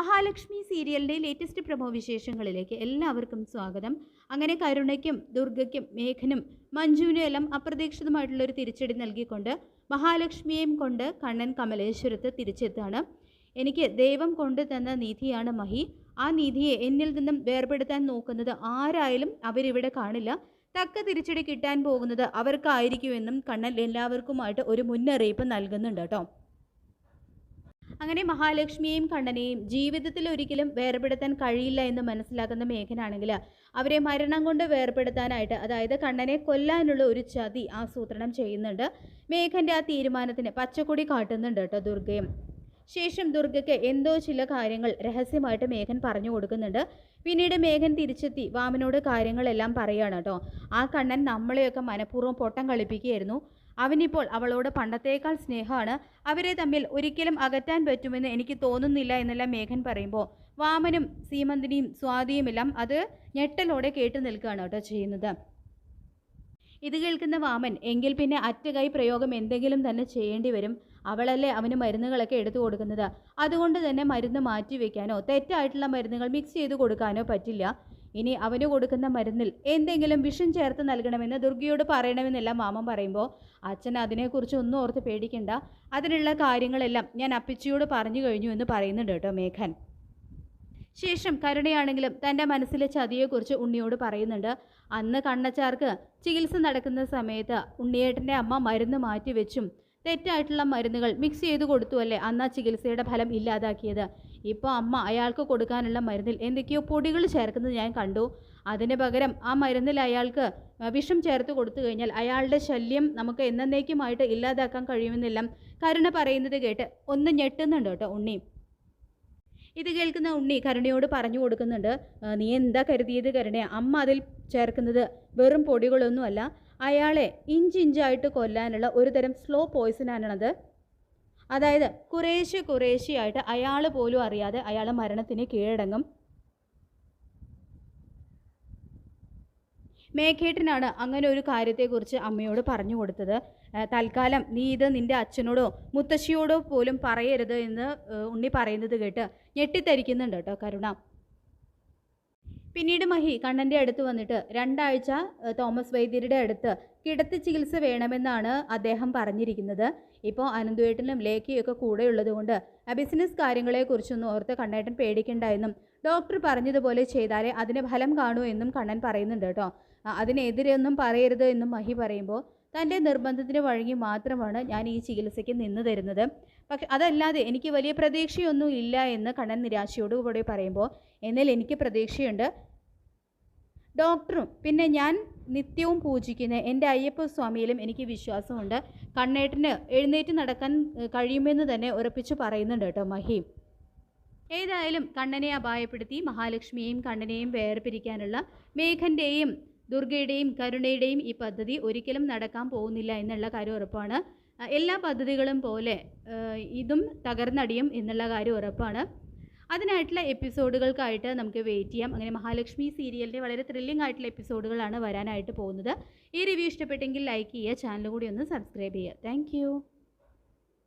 മഹാലക്ഷ്മി സീരിയലിൻ്റെ latest promo വിശേഷങ്ങളിലേക്ക് എല്ലാവർക്കും സ്വാഗതം. അങ്ങനെ കരുണയ്ക്കും ദുർഗയ്ക്കും മേഘനും മഞ്ജുവിനും എല്ലാം അപ്രതീക്ഷിതമായിട്ടുള്ളൊരു തിരിച്ചടി നൽകിക്കൊണ്ട് മഹാലക്ഷ്മിയെയും കൊണ്ട് കണ്ണൻ കമലേശ്വരത്ത് തിരിച്ചെത്താണ്. എനിക്ക് ദൈവം കൊണ്ട് തന്ന നിധിയാണ് മഹി. ആ നിധിയെ എന്നിൽ നിന്നും വേർപെടുത്താൻ നോക്കുന്നത് ആരായാലും അവരിവിടെ കാണില്ല. തക്ക തിരിച്ചടി കിട്ടാൻ പോകുന്നത് അവർക്കായിരിക്കുമെന്നും കണ്ണൻ എല്ലാവർക്കുമായിട്ട് ഒരു മുന്നറിയിപ്പ് നൽകുന്നുണ്ട് കേട്ടോ. അങ്ങനെ മഹാലക്ഷ്മിയെയും കണ്ണനെയും ജീവിതത്തിൽ ഒരിക്കലും വേർപെടുത്താൻ കഴിയില്ല എന്ന് മനസ്സിലാക്കുന്ന മേഘനാണെങ്കിൽ അവരെ മരണം കൊണ്ട് വേർപെടുത്താനായിട്ട്, അതായത് കണ്ണനെ കൊല്ലാനുള്ള ഒരു ചതി ആസൂത്രണം ചെയ്യുന്നുണ്ട്. മേഘൻ്റെ ആ തീരുമാനത്തിന് പച്ചക്കൊടി കാട്ടുന്നുണ്ട് കേട്ടോ ദുർഗയും. ശേഷം ദുർഗയ്ക്ക് എന്തോ ചില കാര്യങ്ങൾ രഹസ്യമായിട്ട് മേഘൻ പറഞ്ഞു കൊടുക്കുന്നുണ്ട്. പിന്നീട് മേഘൻ തിരിച്ചെത്തി വാമനോട് കാര്യങ്ങളെല്ലാം പറയുകയാണ് കേട്ടോ. ആ കണ്ണൻ നമ്മളെയൊക്കെ മനഃപൂർവ്വം പൊട്ടം കളിപ്പിക്കുകയായിരുന്നു. അവനിപ്പോൾ അവളോട് പണ്ടത്തേക്കാൾ സ്നേഹമാണ്. അവരെ തമ്മിൽ ഒരിക്കലും അകറ്റാൻ പറ്റുമെന്ന് എനിക്ക് തോന്നുന്നില്ല എന്നെല്ലാം മേഘൻ പറയുമ്പോൾ വാമനും സീമന്തിനിയും സ്വാതിയുമെല്ലാം അത് ഞെട്ടലോടെ കേട്ടു നിൽക്കുകയാണ് കേട്ടോ ചെയ്യുന്നത്. ഇത് കേൾക്കുന്ന വാമൻ എങ്കിൽ പിന്നെ അറ്റകൈ പ്രയോഗം എന്തെങ്കിലും തന്നെ ചെയ്യേണ്ടി വരും. അവളല്ലേ അവന് മരുന്നുകളൊക്കെ എടുത്തു കൊടുക്കുന്നത്. അതുകൊണ്ട് തന്നെ മരുന്ന് മാറ്റി വയ്ക്കാനോ തെറ്റായിട്ടുള്ള മരുന്നുകൾ മിക്സ് ചെയ്ത് കൊടുക്കാനോ പറ്റില്ല. ഇനി അവന് കൊടുക്കുന്ന മരുന്നിൽ എന്തെങ്കിലും വിഷം ചേർത്ത് നൽകണമെന്ന് ദുർഗയോട് പറയണമെന്നെല്ലാം മാമൻ പറയുമ്പോൾ അച്ഛൻ അതിനെക്കുറിച്ച് ഒന്നും ഓർത്ത് പേടിക്കണ്ട, അതിനുള്ള കാര്യങ്ങളെല്ലാം ഞാൻ അപ്പിച്ചിയോട് പറഞ്ഞു കഴിഞ്ഞു എന്ന് പറയുന്നുണ്ട് കേട്ടോ മേഘൻ. ശേഷം കരുണയാണെങ്കിലും തൻ്റെ മനസ്സിലെ ചതിയെക്കുറിച്ച് ഉണ്ണിയോട് പറയുന്നുണ്ട്. അന്ന് കണ്ണച്ചാർക്ക് ചികിത്സ നടക്കുന്ന സമയത്ത് ഉണ്ണിയേട്ടൻ്റെ അമ്മ മരുന്ന് മാറ്റി വെച്ചും തെറ്റായിട്ടുള്ള മരുന്നുകൾ മിക്സ് ചെയ്ത് കൊടുത്തുവല്ലേ അന്ന് ആ ചികിത്സയുടെ ഫലം ഇല്ലാതാക്കിയത്. ഇപ്പോൾ അമ്മ അയാൾക്ക് കൊടുക്കാനുള്ള മരുന്നിൽ എന്തൊക്കെയോ പൊടികൾ ചേർക്കുന്നത് ഞാൻ കണ്ടു. അതിന് പകരം ആ മരുന്നിൽ അയാൾക്ക് വിഷം ചേർത്ത് കൊടുത്തു കഴിഞ്ഞാൽ അയാളുടെ ശല്യം നമുക്ക് എന്നേക്കുമായിട്ട് ഇല്ലാതാക്കാൻ കഴിയുമെന്നെല്ലാം കരുണ പറയുന്നത് കേട്ട് ഒന്ന് ഞെട്ടുന്നുണ്ട് കേട്ടോ ഉണ്ണി. ഇത് കേൾക്കുന്ന ഉണ്ണി കരുണയോട് പറഞ്ഞു കൊടുക്കുന്നുണ്ട്, നീ എന്താ കരുതിയത് കരുണ? അമ്മ അതിൽ ചേർക്കുന്നത് വെറും പൊടികളൊന്നുമല്ല, അയാളെ ഇഞ്ചിഞ്ചായിട്ട് കൊല്ലാനുള്ള ഒരു തരം സ്ലോ പോയിസനാണത്. അതായത് കുറേശ്ശെയായിട്ട് അയാൾ പോലും അറിയാതെ അയാൾ മരണത്തിന് കീഴടങ്ങും. മേഘേട്ടനാണ് അങ്ങനെ ഒരു കാര്യത്തെക്കുറിച്ച് അമ്മയോട് പറഞ്ഞു കൊടുത്തത്. തൽക്കാലം നീ ഇത് നിൻ്റെ അച്ഛനോടോ മുത്തശ്ശിയോടോ പോലും പറയരുത് എന്ന് ഉണ്ണി പറയുന്നത് കേട്ട് ഞെട്ടിത്തരിക്കുന്നുണ്ട് കേട്ടോ കരുണ. പിന്നീട് മഹി കണ്ണൻ്റെ അടുത്ത് വന്നിട്ട് 2 ആഴ്ച തോമസ് വൈദ്യരുടെ അടുത്ത് കിടത്തി ചികിത്സ വേണമെന്നാണ് അദ്ദേഹം പറഞ്ഞിരിക്കുന്നത്. ഇപ്പോൾ അനന്തുവേട്ടനും ലേഖയൊക്കെ കൂടെയുള്ളത് കൊണ്ട് ബിസിനസ് കാര്യങ്ങളെക്കുറിച്ചൊന്നും ഓർത്ത് കണ്ണേട്ടൻ പേടിക്കണ്ട എന്നും ഡോക്ടർ പറഞ്ഞതുപോലെ ചെയ്താലേ അതിന് ഫലം കാണൂ എന്നും കണ്ണൻ പറയുന്നുണ്ട് കേട്ടോ. അതിനെതിരെയൊന്നും പറയരുത് എന്നും മഹി പറയുമ്പോൾ തൻ്റെ നിർബന്ധത്തിന് വഴങ്ങി മാത്രമാണ് ഞാൻ ഈ ചികിത്സയ്ക്ക് നിന്ന് തരുന്നത്. പക്ഷെ അതല്ലാതെ എനിക്ക് വലിയ പ്രതീക്ഷയൊന്നും ഇല്ല എന്ന് കണ്ണൻ നിരാശയോടുകൂടി പറയുമ്പോൾ എന്നാൽ എനിക്ക് പ്രതീക്ഷയുണ്ട്. ഡോക്ടറും പിന്നെ ഞാൻ നിത്യവും പൂജിക്കുന്ന എൻ്റെ അയ്യപ്പ സ്വാമിയിലും എനിക്ക് വിശ്വാസമുണ്ട്. കണ്ണേട്ടന് എഴുന്നേറ്റ് നടക്കാൻ കഴിയുമെന്ന് തന്നെ ഉറപ്പിച്ചു പറയുന്നുണ്ട് കേട്ടോ മഹി. ഏതായാലും കണ്ണനെ അപായപ്പെടുത്തി മഹാലക്ഷ്മിയെയും കണ്ണനെയും വേർപിരിക്കാനുള്ള മേഘൻ്റെയും ദുർഗയുടെയും കരുണയുടെയും ഈ പദ്ധതി ഒരിക്കലും നടക്കാൻ പോകുന്നില്ല എന്നുള്ള കാര്യം ഉറപ്പാണ്. എല്ലാ പദ്ധതികളും പോലെ ഇതും തകർന്നടിയും എന്നുള്ള കാര്യം ഉറപ്പാണ്. അതിനായിട്ടുള്ള എപ്പിസോഡുകൾക്കായിട്ട് നമുക്ക് വെയിറ്റ് ചെയ്യാം. അങ്ങനെ മഹാലക്ഷ്മി സീരിയലിൻ്റെ വളരെ ത്രില്ലിംഗ് ആയിട്ടുള്ള എപ്പിസോഡുകളാണ് വരാനായിട്ട് പോകുന്നത്. ഈ റിവ്യൂ ഇഷ്ടപ്പെട്ടെങ്കിൽ ലൈക്ക് ചെയ്യുക, ചാനൽ കൂടി ഒന്ന് സബ്സ്ക്രൈബ് ചെയ്യുക. താങ്ക്